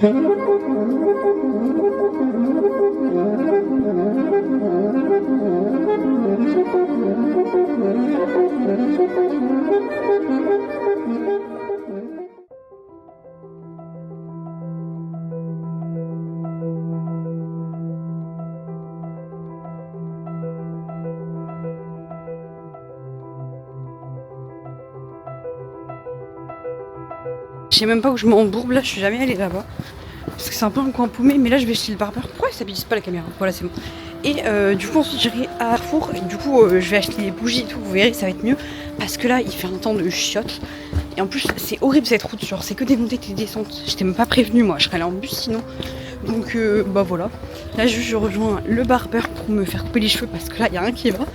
Je sais même pas où je m'embourbe là, je suis jamais allée là-bas. Parce que c'est un peu un coin paumé, mais là je vais chez le barbeur. Pourquoi ils stabilisent pas la caméra? Voilà, c'est bon. Et du coup ensuite j'irai à Carrefour et du coup je vais acheter des bougies et tout, vous verrez ça va être mieux. Parce que là il fait un temps de chiottes. Et en plus c'est horrible cette route, genre c'est que des montées et des descentes. Je t'ai même pas prévenu moi, je serais allée en bus sinon. Donc bah voilà. Là je rejoins le barbeur pour me faire couper les cheveux parce que là il y a rien qui va.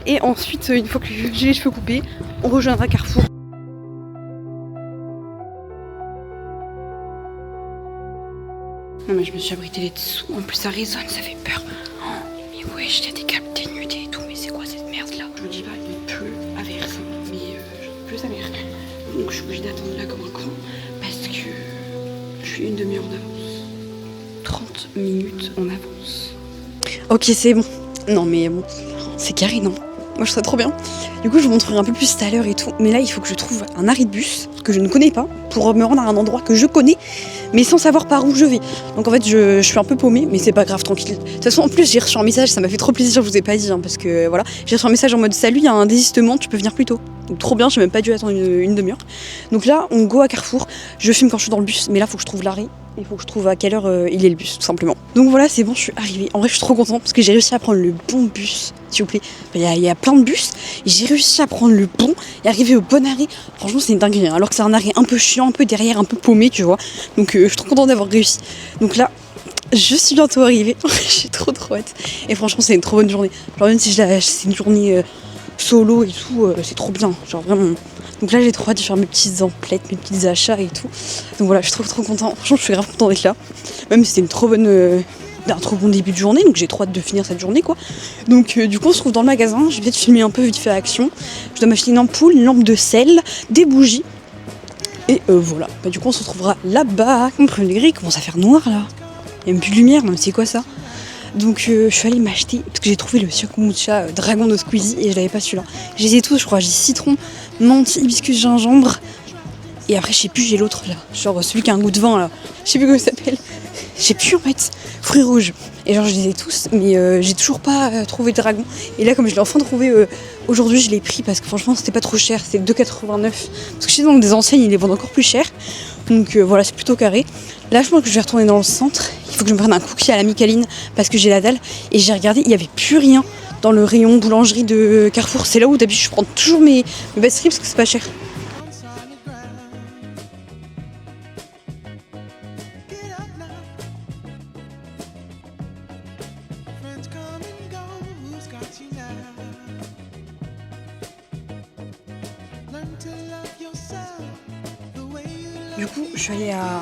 Et ensuite une fois que j'ai les cheveux coupés, on rejoindra Carrefour. Non mais je me suis abritée les dessous, en plus ça résonne, ça fait peur. Oh, mais wesh, il y a des câbles dénudés et tout, mais c'est quoi cette merde là? Je me dis pas, il pleut à verse, mais il pleut sa mère. Donc je suis obligée d'attendre là comme un con, parce que je suis une demi-heure en avance. 30 minutes en avance. Ok c'est bon. Non mais bon, c'est carré non? Moi je serais trop bien. Du coup je vous montrerai un peu plus tout à l'heure et tout, mais là il faut que je trouve un arrêt de bus que je ne connais pas pour me rendre à un endroit que je connais mais sans savoir par où je vais. Donc en fait je suis un peu paumée mais c'est pas grave, tranquille. De toute façon en plus j'ai reçu un message, ça m'a fait trop plaisir, je vous ai pas dit parce que voilà, j'ai reçu un message en mode salut, il y a un désistement, tu peux venir plus tôt. Donc trop bien, j'ai même pas dû attendre une demi-heure. Donc là on go à Carrefour, je filme quand je suis dans le bus mais là faut que je trouve l'arrêt. Il faut que je trouve à quelle heure il est le bus, tout simplement. Donc voilà, c'est bon, je suis arrivée. En vrai, je suis trop contente parce que j'ai réussi à prendre le bon bus, s'il vous plaît. Il y a plein de bus et j'ai réussi à prendre le bon et arriver au bon arrêt. Franchement, c'est une dinguerie. Alors que c'est un arrêt un peu chiant, un peu derrière, un peu paumé, tu vois. Donc je suis trop contente d'avoir réussi. Donc là, je suis bientôt arrivée. J'ai trop hâte. Et franchement, c'est une trop bonne journée. Genre, même si c'est une journée solo et tout, c'est trop bien. Genre vraiment. Donc là j'ai trop hâte de faire mes petites emplettes, mes petits achats et tout. Donc voilà, je suis trop contente. Franchement je suis grave contente d'être là. Même si c'était un trop bon début de journée, donc j'ai trop hâte de finir cette journée quoi. Donc du coup on se trouve dans le magasin, je vais peut-être filmer un peu vite fait action. Je dois m'acheter une ampoule, une lampe de sel, des bougies. Et voilà, bah, du coup on se retrouvera là-bas. Comprenez, il commence à faire noir là. Il n'y a même plus de lumière, non mais c'est quoi ça? Donc je suis allée m'acheter, parce que j'ai trouvé le Kombucha dragon de Squeezie et je l'avais pas celui-là. Je les ai tous, je crois, j'ai citron, menthe, hibiscus, gingembre. Et après je sais plus, j'ai l'autre là, genre celui qui a un goût de vin là. Je sais plus comment il s'appelle. Je sais plus en fait, fruits rouges. Et genre je les ai tous, mais j'ai toujours pas trouvé de dragon. Et là comme je l'ai enfin trouvé aujourd'hui, je l'ai pris parce que franchement c'était pas trop cher, c'était 2,89. Parce que chez dans des enseignes ils les vendent encore plus cher. Donc voilà, c'est plutôt carré. Là je pense que je vais retourner dans le centre. Il faut que je me prenne un cookie à la Micaline parce que j'ai la dalle. Et j'ai regardé, il n'y avait plus rien dans le rayon boulangerie de Carrefour. C'est là où d'habitude je prends toujours mes pâtisseries parce que c'est pas cher. Du coup, je suis allée à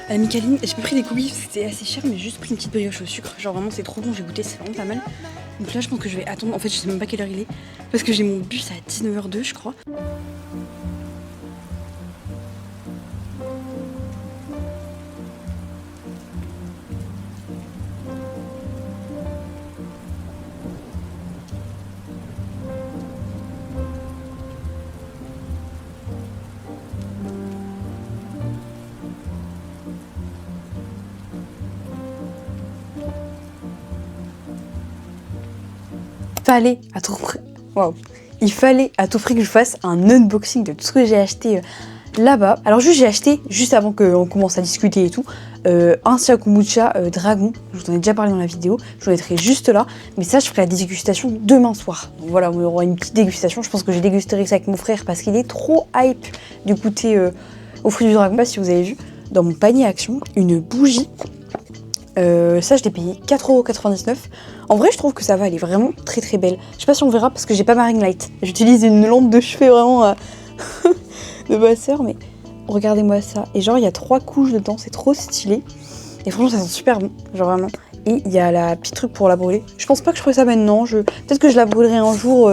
la Micaline, j'ai pas pris des cookies, c'était assez cher, mais j'ai juste pris une petite brioche au sucre. Genre vraiment, c'est trop bon, j'ai goûté, c'est vraiment pas mal. Donc là, je pense que je vais attendre. En fait, je sais même pas quelle heure il est, parce que j'ai mon bus à 19h02, je crois. Il fallait à tout prix que je fasse un unboxing de tout ce que j'ai acheté là-bas. Alors j'ai acheté, juste avant qu'on commence à discuter et tout, un kombucha dragon. Je vous en ai déjà parlé dans la vidéo, je vous mettrai juste là. Mais ça, je ferai la dégustation demain soir. Donc voilà, on aura une petite dégustation. Je pense que j'ai dégusté ça avec mon frère parce qu'il est trop hype du goûter aux fruits du dragon. Je sais pas si vous avez vu, dans mon panier action, une bougie. Ça je l'ai payé 4,99€. En vrai je trouve que ça va, elle est vraiment très très belle. Je sais pas si on verra parce que j'ai pas ma ring light. J'utilise une lampe de chevet vraiment de ma soeur, mais regardez-moi ça. Et genre il y a 3 couches dedans, c'est trop stylé. Et franchement ça sent super bon, genre vraiment. Et il y a la petite truc pour la brûler. Je pense pas que je ferai ça maintenant, peut-être que je la brûlerai un jour,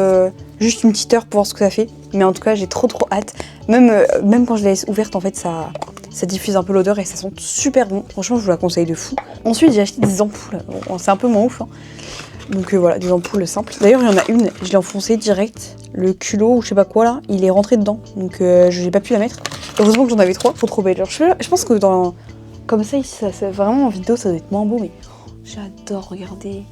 juste une petite heure pour voir ce que ça fait. Mais en tout cas j'ai trop hâte. Même quand je la laisse ouverte en fait ça Ça diffuse un peu l'odeur et ça sent super bon. Franchement, je vous la conseille de fou. Ensuite, j'ai acheté des ampoules. Bon, c'est un peu moins ouf, hein. Donc voilà, des ampoules simples. D'ailleurs, il y en a une, je l'ai enfoncée direct. Le culot ou je sais pas quoi là, il est rentré dedans. Donc je n'ai pas pu la mettre. Heureusement que j'en avais 3 pour trop belle. Je pense que dans comme ça, vraiment en vidéo, ça doit être moins beau, mais j'adore regarder.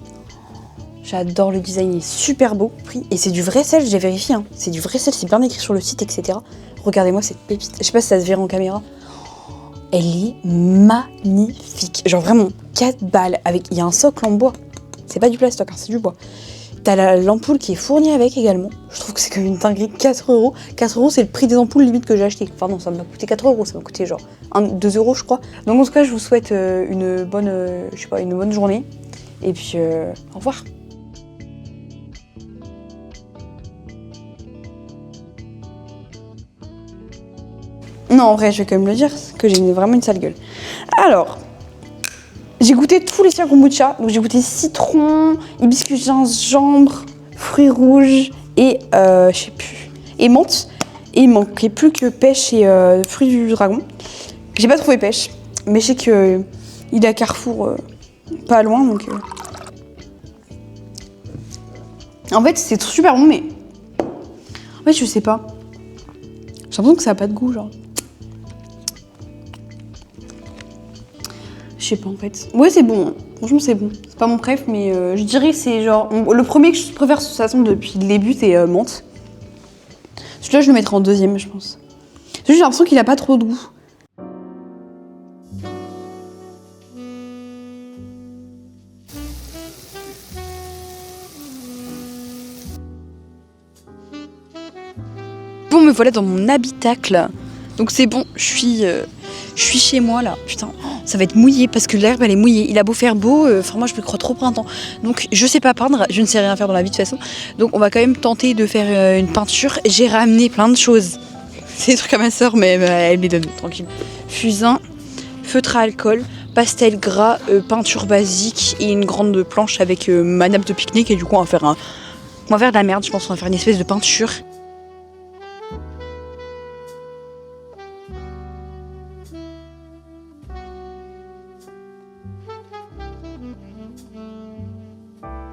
J'adore le design, il est super beau. Et c'est du vrai sel, j'ai vérifié. Hein. C'est du vrai sel, c'est bien écrit sur le site, etc. Regardez-moi cette pépite. Je sais pas si ça se verra en caméra. Elle est magnifique. Genre vraiment 4 balles. Il y a un socle en bois. C'est pas du plastoc, hein, c'est du bois. T'as l'ampoule qui est fournie avec également. Je trouve que c'est comme une dinguerie. 4 €. 4 €, c'est le prix des ampoules limite que j'ai acheté. Enfin non, ça m'a coûté 4 €. Ça m'a coûté genre 2 € je crois. Donc en tout cas, je vous souhaite une bonne journée. Et puis au revoir. Non, en vrai, je vais quand même le dire, que j'ai vraiment une sale gueule. Alors, j'ai goûté tous les siens kombucha. Donc j'ai goûté citron, hibiscus gingembre, fruits rouges et je sais plus, et menthe. Et il manquait plus que pêche et fruits du dragon. J'ai pas trouvé pêche, mais je sais que il est à Carrefour, pas loin, donc. En fait, c'est super bon, mais en fait, je sais pas. J'ai l'impression que ça a pas de goût, genre. Je sais pas en fait. Ouais, c'est bon. Franchement, c'est bon. C'est pas mon préf, mais je dirais que c'est genre. Le premier que je préfère de toute façon depuis le début, c'est menthe. Celui-là, je le mettrai en deuxième, je pense. J'ai l'impression qu'il a pas trop de goût. Bon, me voilà dans mon habitacle. Donc c'est bon, je suis chez moi là. Putain, ça va être mouillé parce que l'herbe elle est mouillée. Il a beau faire beau, enfin moi je me crois trop printemps. Donc je sais pas peindre, je ne sais rien faire dans la vie de toute façon. Donc on va quand même tenter de faire une peinture. J'ai ramené plein de choses. C'est des trucs à ma soeur, mais elle me les donne tranquille. Fusain, feutre à alcool, pastel gras, peinture basique et une grande planche avec ma nappe de pique-nique. Et du coup on va faire de la merde, je pense qu'on va faire une espèce de peinture.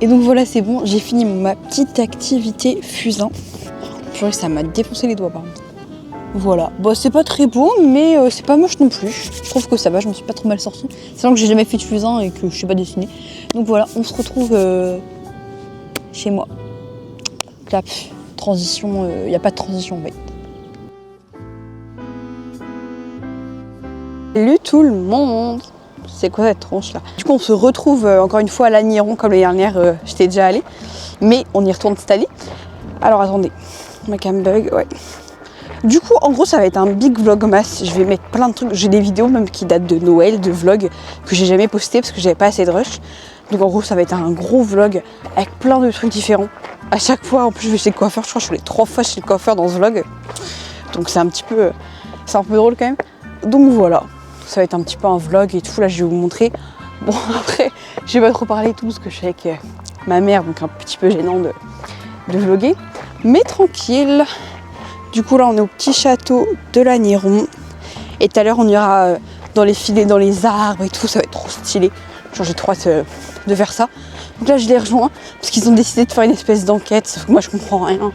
Et donc voilà, c'est bon, j'ai fini ma petite activité fusain. Purée, ça m'a défoncé les doigts par contre. Voilà, bon, c'est pas très beau, mais c'est pas moche non plus. Je trouve que ça va, je me suis pas trop mal sortie. C'est vrai que j'ai jamais fait de fusain et que je sais pas dessiner. Donc voilà, on se retrouve chez moi. Là, transition, y a pas de transition en fait. Salut tout le monde! C'est quoi cette tronche là? Du coup on se retrouve encore une fois à Lanniron comme l'année dernière, j'étais déjà allée, mais on y retourne cette année. Alors attendez, ma cam bug, ouais. Du coup en gros ça va être un big vlogmas, je vais mettre plein de trucs, j'ai des vidéos même qui datent de Noël, de vlogs que j'ai jamais posté parce que j'avais pas assez de rush. Donc en gros ça va être un gros vlog avec plein de trucs différents. À chaque fois en plus je vais chez le coiffeur, je crois que je suis allée 3 fois chez le coiffeur dans ce vlog. Donc c'est un peu drôle quand même. Donc voilà. Ça va être un petit peu un vlog et tout, là je vais vous montrer. Bon après, je vais pas trop parler et tout parce que je suis avec ma mère, donc un petit peu gênant de vlogger. Mais tranquille. Du coup là on est au petit château de Lanniron. Et tout à l'heure on ira dans les filets, dans les arbres et tout, ça va être trop stylé. Genre j'ai trop hâte de faire ça. Donc là je les rejoins parce qu'ils ont décidé de faire une espèce d'enquête, sauf que moi je comprends rien.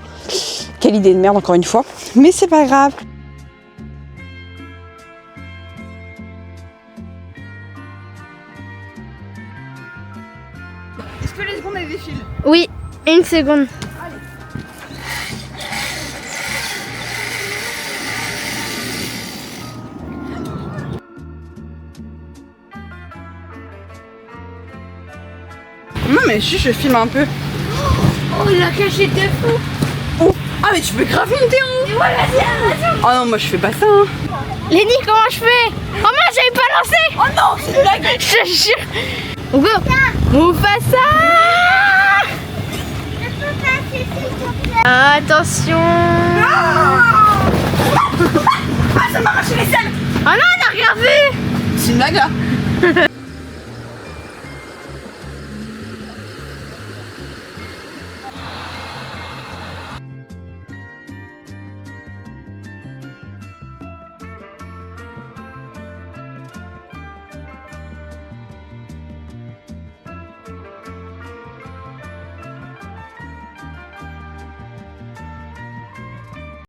Quelle idée de merde encore une fois. Mais c'est pas grave. Est-ce que les secondes elles défilent? Oui, une seconde. Non mais je filme un peu. Oh, il a caché de fou. Oh. Ah mais tu peux grave monter en haut. Ouais, vas-y. Oh non moi je fais pas ça hein. Lenny, comment je fais? Oh mince, j'avais pas lancé. Oh non, c'est une blague. Je te jure. On go. Mufasa. Attention. Ah ça m'a arraché les selles. Oh non, on a rien vu. C'est une blague là.